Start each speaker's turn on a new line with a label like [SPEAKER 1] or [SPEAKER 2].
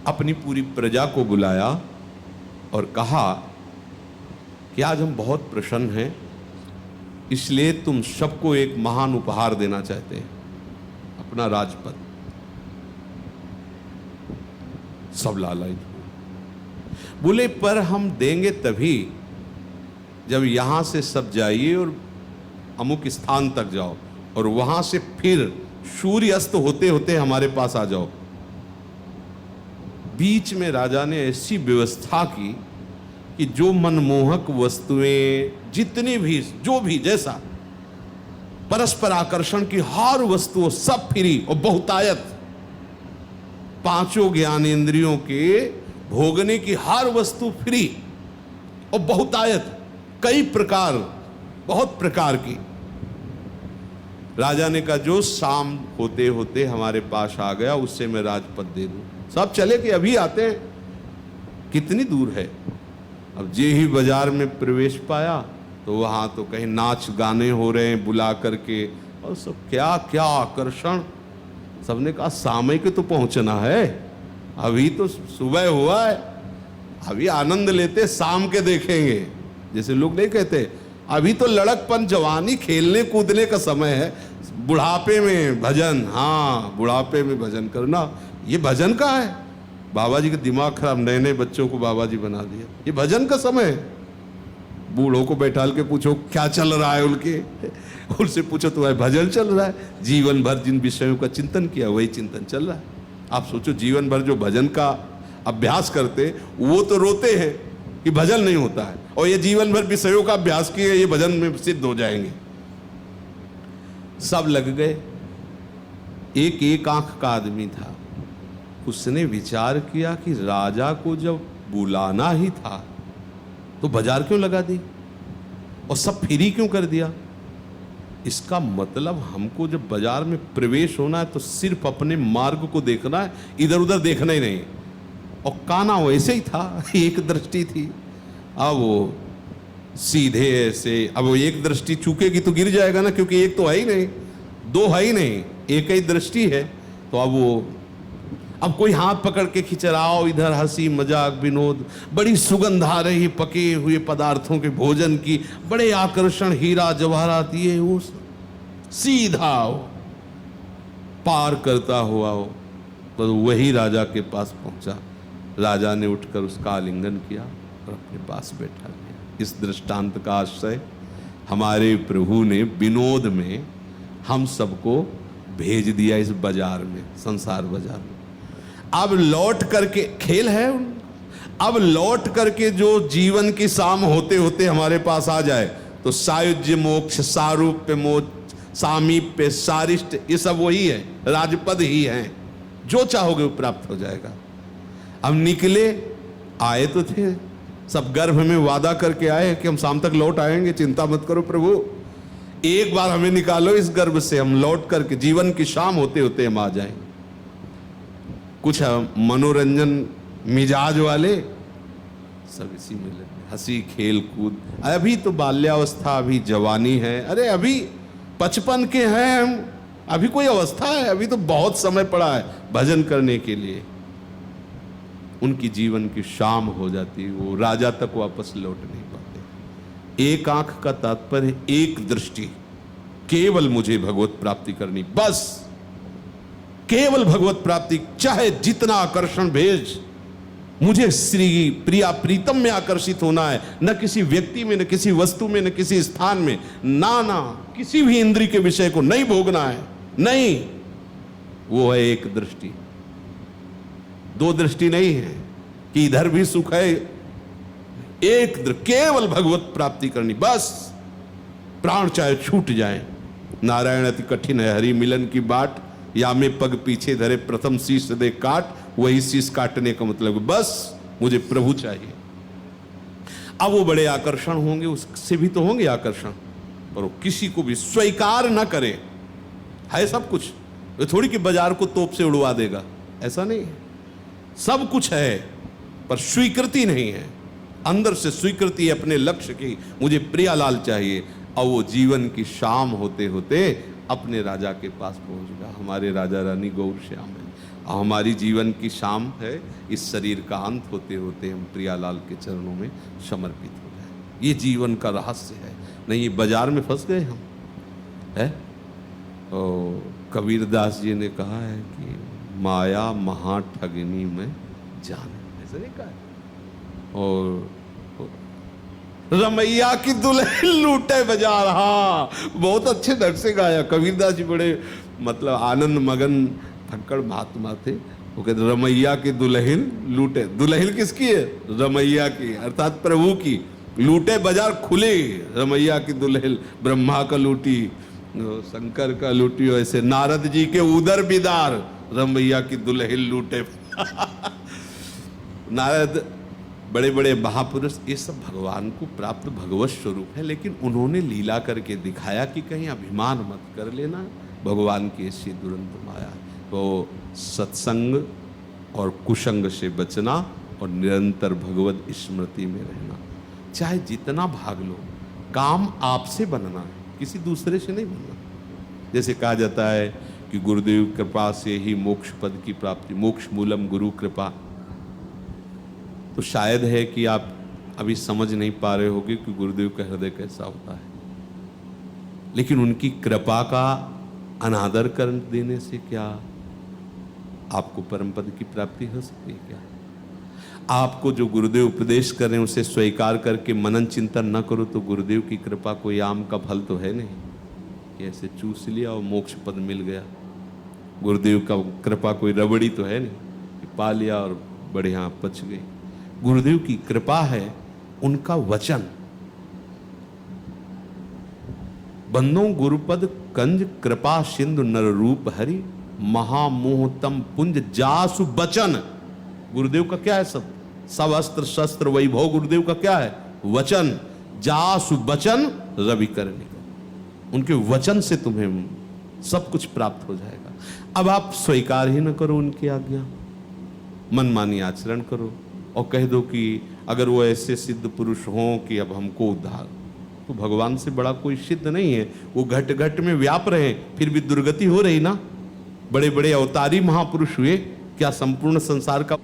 [SPEAKER 1] अपनी पूरी प्रजा को बुलाया और कहा कि आज हम बहुत प्रसन्न हैं, इसलिए तुम सबको एक महान उपहार देना चाहते हैं, अपना राजपद। सब लालायित हुए, बोले पर हम देंगे तभी जब यहां से सब जाइए और अमुक स्थान तक जाओ और वहां से फिर सूर्य अस्त होते होते हमारे पास आ जाओ। बीच में राजा ने ऐसी व्यवस्था की कि जो मनमोहक वस्तुएं, जितनी भी, जो भी जैसा परस्पर आकर्षण की हर वस्तु सब फ्री और बहुतायत। पांचों ज्ञानेंद्रियों के भोगने की हर वस्तु फ्री और बहुतायत, कई प्रकार, बहुत प्रकार की। राजा ने कहा जो शाम होते होते हमारे पास आ गया उससे मैं राजपद दे दूं। सब चले कि अभी आते हैं, कितनी दूर है। अब जे ही बाजार में प्रवेश पाया तो वहां तो कहीं नाच गाने हो रहे हैं बुला करके, और सब क्या क्या आकर्षण। सबने कहा शाम के तो पहुंचना है, अभी तो सुबह हुआ है, अभी आनंद लेते, शाम के देखेंगे। जैसे लोग नहीं कहते अभी तो लड़कपन, जवानी, खेलने कूदने का समय है, बुढ़ापे में भजन। हाँ, बुढ़ापे में भजन करना, ये भजन का है। बाबा जी का दिमाग खराब, नए नए बच्चों को बाबा जी बना दिया। ये भजन का समय है। बूढ़ों को बैठाल के पूछो क्या चल रहा है उनके, उनसे पूछो तो भजन चल रहा है। जीवन भर जिन विषयों का चिंतन किया वही चिंतन चल रहा है। आप सोचो जीवन भर जो भजन का अभ्यास करते वो तो रोते हैं कि भजन नहीं होता है, और ये जीवन भर विषयों का अभ्यास किए ये भजन में सिद्ध हो जाएंगे। सब लग गए। एक आंख का आदमी था, उसने विचार किया कि राजा को जब बुलाना ही था तो बाजार क्यों लगा दी और सब फ्री क्यों कर दिया। इसका मतलब हमको जब बाजार में प्रवेश होना है तो सिर्फ अपने मार्ग को देखना है, इधर उधर देखना ही नहीं। और काना वैसे ही था, एक दृष्टि थी। अब वो सीधे ऐसे, अब वो एक दृष्टि चूकेगी तो गिर जाएगा ना, क्योंकि एक तो है ही नहीं, दो है ही नहीं, एक ही दृष्टि है। तो अब कोई हाथ पकड़ के खिंचराओ, इधर हंसी मजाक विनोद, बड़ी सुगंध आ रही पके हुए पदार्थों के भोजन की, बड़े आकर्षण, हीरा जवाहरात, ये वो सीधा हो पार करता हुआ हो। तो वही राजा के पास पहुंचा। राजा ने उठकर उसका आलिंगन किया और अपने पास बैठा लिया। इस दृष्टांत का आश्रय हमारे प्रभु ने विनोद में हम सबको भेज दिया इस बाजार में, संसार बाजार में। अब लौट करके खेल है, अब लौट करके जो जीवन की शाम होते होते हमारे पास आ जाए तो सायुज्य मोक्ष, सारूप्य मोक्ष, सामीप्य, सारिष्ट, ये सब वही है, राजपद ही है। जो चाहोगे वो प्राप्त हो जाएगा। अब निकले, आए तो थे सब, गर्भ में वादा करके आए कि हम शाम तक लौट आएंगे, चिंता मत करो प्रभु, एक बार हमें निकालो इस गर्भ से, हम लौट करके जीवन की शाम होते होते हम आ जाएं। कुछ मनोरंजन मिजाज वाले सब इसी में लगे, हंसी खेल कूद। अभी तो बाल्यावस्था, अभी जवानी है, अरे अभी 55 के हैं हम, अभी कोई अवस्था है, अभी तो बहुत समय पड़ा है भजन करने के लिए। उनकी जीवन की शाम हो जाती, वो राजा तक वापस लौट नहीं पाते। एक आंख का तात्पर्य एक दृष्टि, केवल मुझे भगवत प्राप्ति करनी, बस केवल भगवत प्राप्ति, चाहे जितना आकर्षण भेज, मुझे श्री प्रिया प्रीतम में आकर्षित होना है, न किसी व्यक्ति में, न किसी वस्तु में, न किसी स्थान में, ना किसी भी इंद्रिय के विषय को नहीं भोगना है, नहीं। वो है एक दृष्टि, दो दृष्टि नहीं है कि इधर भी सुख है, एक केवल भगवत प्राप्ति करनी, बस प्राण चाहे छूट जाए। नारायण अति कठिन है हरि मिलन की बाट, या में पग पीछे धरे प्रथम शीश दे काट, वही शीश काटने का मतलब बस मुझे प्रभु चाहिए। अब वो बड़े आकर्षण होंगे, उससे भी तो होंगे आकर्षण, पर वो किसी को भी स्वीकार न करे। है सब कुछ, ये थोड़ी कि बाजार को तोप से उड़वा देगा, ऐसा नहीं है। सब कुछ है पर स्वीकृति नहीं है, अंदर से स्वीकृति है अपने लक्ष्य की, मुझे प्रियालाल चाहिए। और वो जीवन की शाम होते होते अपने राजा के पास पहुंच गया। हमारे राजा रानी गौर श्याम है, हमारी जीवन की शाम है, इस शरीर का अंत होते होते हम प्रियालाल के चरणों में समर्पित हो जाए। ये जीवन का रहस्य है। नहीं ये बाजार में फंस गए हम है। और कबीरदास जी ने कहा है कि माया महा ठगनी में जान, ऐसा नहीं कहा है। और रमैया की दुल्हन लूटे बाजार, हाँ बहुत अच्छे ढंग से गाया कबीरदास जी, बड़े मतलब आनंद मगन फक्कड़ महात्मा थे। वो कहते रमैया की दुल्हन लूटे, दुल्हन किसकी है? रमैया की, अर्थात प्रभु की। लूटे बाजार खुले, रमैया की दुल्हन ब्रह्मा का लूटी, शंकर का लूटी, ऐसे नारद जी के उदर बिदार, रमैया की दुल्हन लूटे। नारद बड़े बड़े महापुरुष, ये सब भगवान को प्राप्त भगवत स्वरूप है, लेकिन उन्होंने लीला करके दिखाया कि कहीं अभिमान मत कर लेना, भगवान की ऐसी दुरंत माया। तो सत्संग और कुसंग से बचना और निरंतर भगवत स्मृति में रहना। चाहे जितना भाग लो, काम आपसे बनना है, किसी दूसरे से नहीं बनना। जैसे कहा जाता है कि गुरुदेव कृपा से ही मोक्ष पद की प्राप्ति, मोक्ष मूलम गुरु कृपा। तो शायद है कि आप अभी समझ नहीं पा रहे होगे कि गुरुदेव का हृदय कैसा होता है, लेकिन उनकी कृपा का अनादर कर देने से क्या आपको परम पद की प्राप्ति हो सकती है? क्या आपको जो गुरुदेव उपदेश कर रहे हैं उसे स्वीकार करके मनन चिंतन न करो तो गुरुदेव की कृपा कोई आम का फल तो है नहीं कि ऐसे चूस लिया और मोक्ष पद मिल गया। गुरुदेव का कृपा कोई रबड़ी तो है नहीं कि पा लिया और बढ़िया पच गई। गुरुदेव की कृपा है उनका वचन। बंदो गुरुपद कंज कृपा सिंधु नर रूप हरि, महामोहतम पुंज जासु बचन। गुरुदेव का क्या है? सब अस्त्र शस्त्र वैभव गुरुदेव का क्या है? वचन। जासु बचन रवि करने का, उनके वचन से तुम्हें सब कुछ प्राप्त हो जाएगा। अब आप स्वीकार ही न करो उनकी आज्ञा, मनमानी आचरण करो और कह दो कि अगर वो ऐसे सिद्ध पुरुष हों कि अब हमको उद्धार, तो भगवान से बड़ा कोई सिद्ध नहीं है। वो घट घट में व्याप रहे फिर भी दुर्गति हो रही ना। बड़े बड़े अवतारी महापुरुष हुए, क्या संपूर्ण संसार का